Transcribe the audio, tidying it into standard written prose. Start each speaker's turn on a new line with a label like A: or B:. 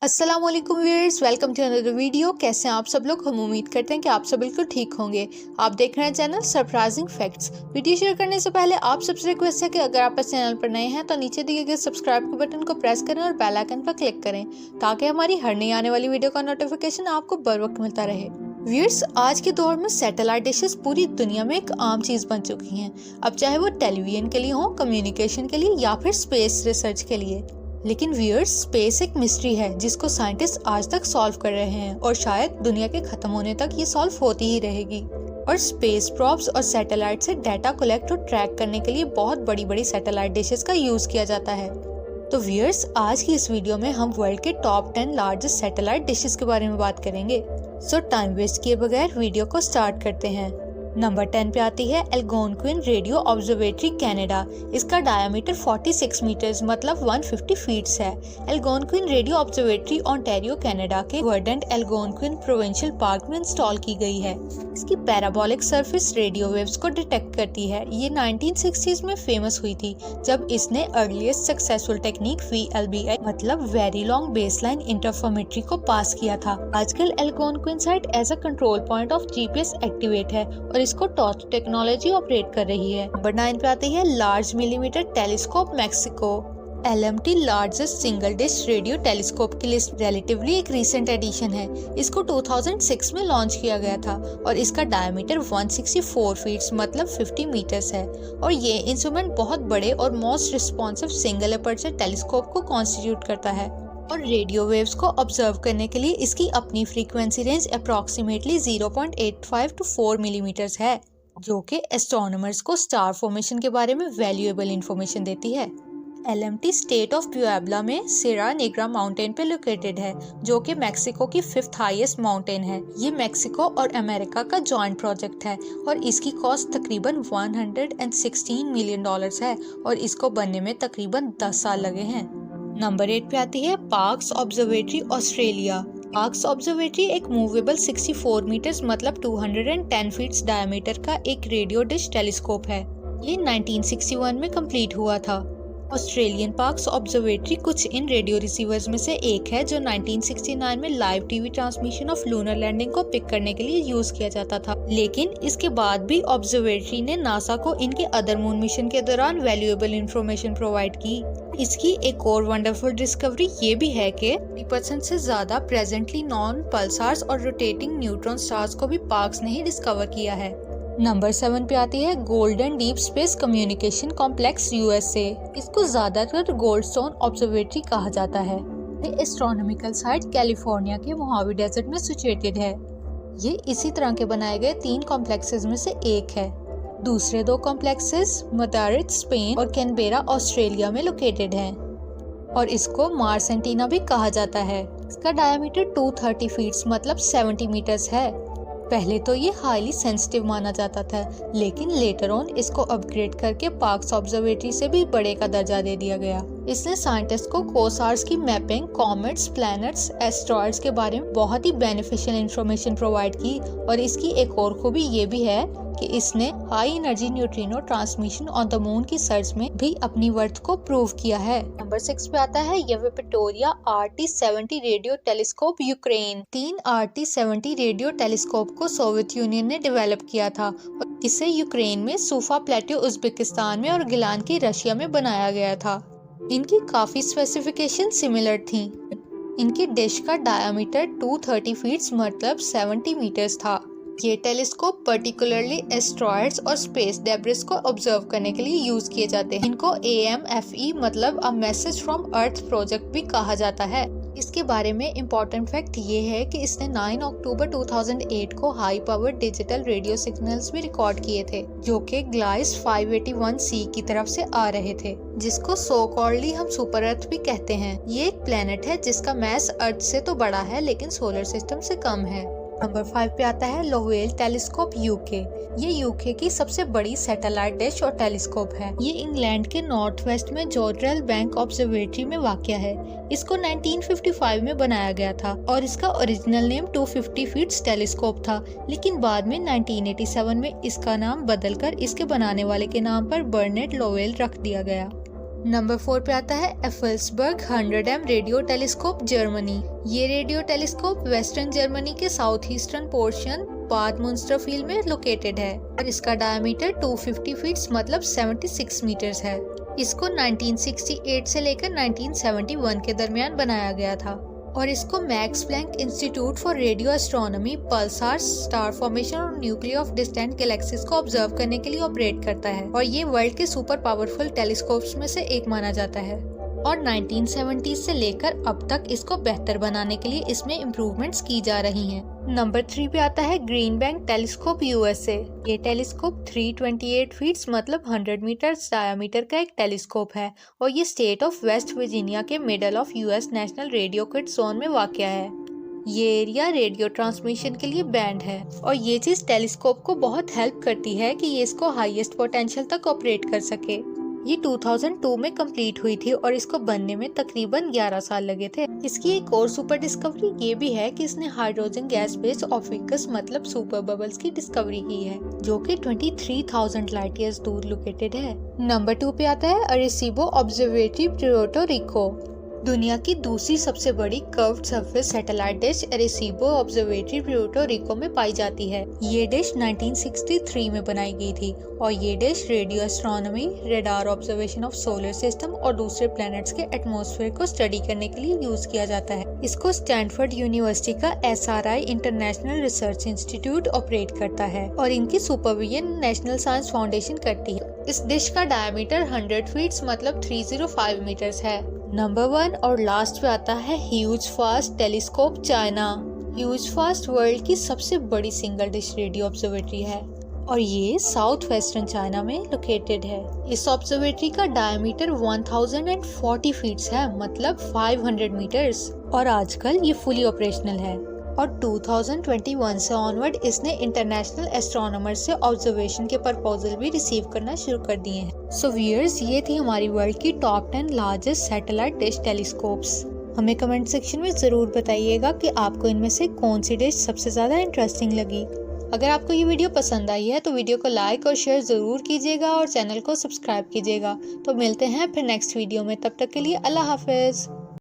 A: अस्सलाम वालेकुम viewers, welcome to another video. कैसे हैं आप सब लोग? हम उम्मीद करते हैं कि आप सब बिल्कुल ठीक होंगे। आप देख रहे हैं channel surprising facts. Video share करने से पहले आप सबसे रिक्वेस्ट है कि अगर आप इस चैनल पर नए हैं तो नीचे दिए गए सब्सक्राइब के बटन को प्रेस करें और बेल आइकन पर क्लिक करें ताकि हमारी हर नई आने वाली वीडियो का नोटिफिकेशन आपको बर वक्त मिलता रहे। व्यूअर्स, आज के दौर में सैटेलाइट डिशेस पूरी दुनिया में एक आम चीज बन चुकी हैं। अब चाहे वो टेलीविजन के लिए हो, कम्युनिकेशन के लिए या फिर स्पेस रिसर्च के लिए। लेकिन व्यूअर्स, स्पेस एक मिस्ट्री है जिसको साइंटिस्ट आज तक सॉल्व कर रहे हैं और शायद दुनिया के खत्म होने तक ये सॉल्व होती ही रहेगी। और स्पेस प्रॉप्स और सैटेलाइट से डाटा कलेक्ट और ट्रैक करने के लिए बहुत बड़ी बड़ी सैटेलाइट डिशेस का यूज किया जाता है। तो व्यूअर्स, आज की इस वीडियो में हम वर्ल्ड के टॉप 10 लार्जेस्ट सैटेलाइट डिशेस के बारे में बात करेंगे। सो टाइम वेस्ट किए बगैर वीडियो को स्टार्ट करते हैं। नंबर 10 पे आती है एल्गोनक्विन रेडियो ऑब्जर्वेटरी कनाडा। इसका डायमीटर 46 मीटर्स मतलब 150 फीट्स है। एल्गोनक्विन रेडियो ऑब्जर्वेटरी ओंटारियो कनाडा के वर्डेंट एल्गोनक्विन प्रोविंशियल पार्क में इंस्टॉल की गई है। इसकी पैराबोलिक सरफेस रेडियो वेव्स को डिटेक्ट करती है। ये 1960s में फेमस हुई थी जब इसने अर्लीस्ट सक्सेसफुल टेक्निक VLBI मतलब वेरी लॉन्ग बेसलाइन इंटरफेरोमेट्री को पास किया था। आजकल Algonquin site as a control point of GPS activate है और इसको टॉर्च टेक्नोलॉजी ऑपरेट कर रही है। नंबर 9 पे आती है large millimetre telescope Mexico. LMT largest single dish radio telescope की लिस्ट रिलेटिवली एक रीसेंट एडिशन है। इसको 2006 में लॉन्च किया गया था और इसका डायमीटर 164 फीट्स मतलब 50 मीटर्स है। और ये इंस्ट्रूमेंट बहुत बड़े और most responsive single aperture telescope को कॉन्स्टिट्यूट करता है। और रेडियो वेव्स को ऑब्जर्व करने के लिए इसकी अपनी frequency range approximately 0.85 to 4 millimetres है, जो कि एस्ट्रोनॉमर्स को स्टार फॉर्मेशन के बारे में वैल्यूएबल इंफॉर्मेशन देती है। LMT स्टेट ऑफ प्यूएब्ला में सिरा नेग्रा माउंटेन पे लोकेटेड है, जो कि मेक्सिको की 5th हाईएस्ट माउंटेन है। ये मेक्सिको और अमेरिका का जॉइंट प्रोजेक्ट है और इसकी कॉस्ट तकरीबन $116 मिलियन है और इसको बनने में तकरीबन 10 साल लगे हैं। नंबर 8 पे आती है parks observatory Australia. Parks observatory एक मूवेबल 64 मीटर्स मतलब 210 फीट्स डायमीटर का एक रेडियो डिश टेलीस्कोप है। ये 1961 में कंप्लीट हुआ था। ऑस्ट्रेलियन पार्क्स ऑब्जर्वेटरी कुछ इन रेडियो रिसीवर्स में से एक है जो 1969 में live TV transmission of lunar landing को पिक करने के लिए यूज किया जाता था। लेकिन इसके बाद भी ऑब्जर्वेटरी ने नासा को इनके अदर मून मिशन के दौरान वैल्यूएबल इंफॉर्मेशन प्रोवाइड की। इसकी एक और वंडरफुल डिस्कवरी ये भी है कि 30% से ज्यादा प्रेजेंटली नॉन पल्सार्स और रोटेटिंग न्यूट्रॉन स्टार्स को भी पार्क्स ने ही डिस्कवर किया है। नंबर 7 पे आती है golden deep space communication complex USA। इसको ज्यादातर गोल्डस्टोन ऑब्जर्वेटरी कहा जाता है। ये एस्ट्रोनॉमिकल साइट कैलिफोर्निया के मोहावे डेजर्ट में सिचुएटेड है। ये इसी तरह के बनाए गए 3 कॉम्प्लेक्सेस में से एक है। दूसरे 2 कॉम्प्लेक्सेस मदारिड स्पेन और कैनबेरा ऑस्ट्रेलिया में लोकेटेड हैं और इसको मार्स एंटीना भी कहा जाता है। इसका डायमीटर 230 फीट्स मतलब 70 मीटर्स है। पहले तो ये हाईली सेंसिटिव माना जाता था, लेकिन लेटर ऑन इसको अपग्रेड करके पार्क्स ऑब्जर्वेटरी से भी बड़े का दर्जा दे दिया गया। इसने साइंटिस्ट को कोसार्स की मैपिंग, कॉमेट्स, प्लैनेट्स, एस्ट्रॉइड्स के बारे में बहुत ही बेनिफिशियल इंफॉर्मेशन प्रोवाइड की। और इसकी एक और खूबी ये भी है कि इसने high energy neutrino transmission on the moon की सर्च में भी अपनी वर्थ को प्रूव किया है। नंबर 6 पे आता है येवपेटोरिया RT-70 radio telescope Ukraine. 3 RT-70 radio telescope को सोवियत यूनियन ने डेवलप किया था और इसे यूक्रेन में सूफा प्लेट्यू उज्बेकिस्तान में और गिलान की रशिया में बनाया गया था। इनकी काफी स्पेसिफिकेशन सिमिलर थी। इनकी डिश का डायमीटर 230 फीट्स मतलब 70 मीटर्स था। ये टेलीस्कोप पर्टिकुलरली एस्ट्रॉइड्स और स्पेस डेब्रिस को ऑब्जर्व करने के लिए यूज किए जाते हैं। इनको AMFE मतलब a message from earth project भी कहा जाता है। इसके बारे में इम्पोर्टेंट फैक्ट ये है कि इसने 9 अक्टूबर 2008 को high power digital radio signals भी रिकॉर्ड किए थे, जो कि ग्लाइस 581c की तरफ से आ रहे थे, जिसको सो कॉल्डली हम सुपर अर्थ भी कहते हैं। ये एक प्लेनेट है जिसका मैस अर्थ से तो बड़ा है लेकिन सोलर सिस्टम से कम है। नंबर 5 पे आता है लोवेल टेलीस्कोप UK। ये UK की सबसे बड़ी सैटेलाइट डिश और टेलीस्कोप है। ये इंग्लैंड के नॉर्थ वेस्ट में जॉर्डरेल बैंक ऑब्जर्वेटरी में वाक़या है। इसको 1955 में बनाया गया था और इसका ओरिजिनल नेम 250 फीट्स टेलीस्कोप था, लेकिन बाद में 1987 में इसका नाम बदलकर इसके बनाने वाले के नाम पर बर्नेट लोवेल रख दिया गया। नंबर 4 पे आता है एफल्सबर्ग 100M रेडियो टेलीस्कोप जर्मनी। ये रेडियो टेलीस्कोप वेस्टर्न जर्मनी के साउथ ईस्टर्न पोर्शन बाद मुंस्टरफील्ड में लोकेटेड है और इसका डायमीटर 250 फीट मतलब 76 मीटर्स है। इसको 1968 से लेकर 1971 के दरमियान बनाया गया था और इसको Max Planck Institute for radio astronomy pulsars, star formation और न्यूक्लियर ऑफ डिस्टेंट गैलेक्सीज को ऑब्जर्व करने के लिए ऑपरेट करता है और ये वर्ल्ड के सुपर पावरफुल टेलीस्कोप्स में से एक माना जाता है और 1970 से लेकर अब तक इसको बेहतर बनाने के लिए इसमें इम्प्रूवमेंट्स की जा रही हैं। नंबर 3 पे आता है ग्रीन बैंक टेलीस्कोप यूएसए। ये टेलीस्कोप 328 फीट मतलब 100 मीटर डायामीटर का एक टेलीस्कोप है और ये स्टेट ऑफ वेस्ट वर्जीनिया के middle of US national radio kit zone में वाक़या है। ये एरिया रेडियो ट्रांसमिशन के लिए बैंड है और ये चीज़ टेलीस्कोप को बहुत हेल्प करती है कि ये इसको हाईएस्ट पोटेंशियल तक ऑपरेट कर सके। ये 2002 में कंप्लीट हुई थी और इसको बनने में तकरीबन 11 साल लगे थे। इसकी एक और सुपर डिस्कवरी ये भी है कि इसने हाइड्रोजन गैस बेस्ड ऑफिकस मतलब सुपर बबल्स की डिस्कवरी की है जो कि 23,000 लाइट ईयर्स दूर लोकेटेड है। नंबर 2 पे आता है अरेसीबो ऑब्जर्वेटरी प्यूर्टो रिको। दुनिया की दूसरी सबसे बड़ी curved surface satellite dish Arecibo observatory Puerto Rico में पाई जाती है। ये डिश 1963 में बनाई गई थी और ये dish radio astronomy, radar observation of solar system और दूसरे प्लैनेट्स के एटमॉस्फेयर को स्टडी करने के लिए यूज किया जाता है। इसको स्टैनफोर्ड यूनिवर्सिटी का SRI international research institute operate करता है और इनकी सुपरविजन नेशनल साइंस फाउंडेशन करती है। इस डिश का डायमीटर 100 फीट मतलब 305 मीटर्स है। नंबर 1 और लास्ट पे आता है huge fast telescope China. Huge first world की सबसे बड़ी सिंगल डिश रेडियो ऑब्जर्वेटरी है और ये साउथ वेस्टर्न चाइना में लोकेटेड है। इस ऑब्जर्वेटरी का डायमीटर 1040 फीट्स है मतलब 500 मीटर्स और आजकल ये फुली ऑपरेशनल है और 2021 से ऑनवर्ड इसने इंटरनेशनल एस्ट्रोनॉमर से ऑब्जर्वेशन के प्रपोजल भी रिसीव करना शुरू कर दिए हैं। सो व्यूअर्स, ये थी हमारी वर्ल्ड की top 10 largest satellite dish telescopes. हमें कमेंट सेक्शन में ज़रूर बताइएगा कि आपको इनमें से कौन सी डिश सबसे ज़्यादा इंटरेस्टिंग लगी। अगर आपको ये वीडियो पसंद आई है तो वीडियो को लाइक और शेयर ज़रूर कीजिएगा और चैनल को सब्सक्राइब कीजिएगा। तो मिलते हैं फिर नेक्स्ट वीडियो में, तब तक के लिए अल्लाह हाफिज़।